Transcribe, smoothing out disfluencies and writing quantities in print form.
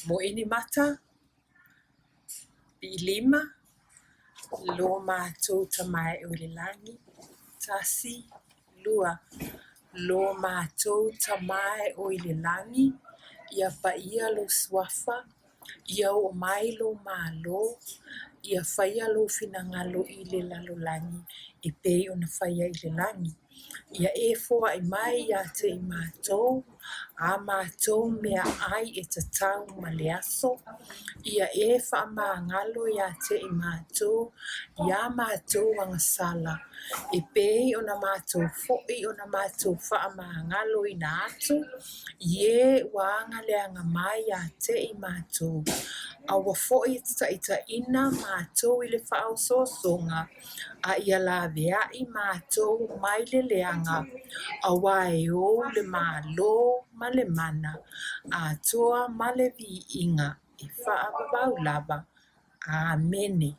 Mo ini mata, pi lima, lo mātou tamai o le langi, tasi, lua, lo mātou tamai o le langi, ia pa ia lo swafa, ia o mai lo malo, ia whaia lo finangalo I le lalo langi, e pei o na whaia I le langi. Ia e fua I mai ia te I mātou, a mātou mea ai e tatau ma le aso, ia e wha ma ngalo ia te I mātou, ia mātou angasala, e pei o na mātou foi o na mātou wha ma ngalo I na atu, ie wanga le anga mai ia te I mātou, awa foi ta ina mātou I le whao sosonga, a ia la vea I mātou mai le leanga, a wae o le malo ma le mana, a toa ma le vi inga, I wha lava, Amene.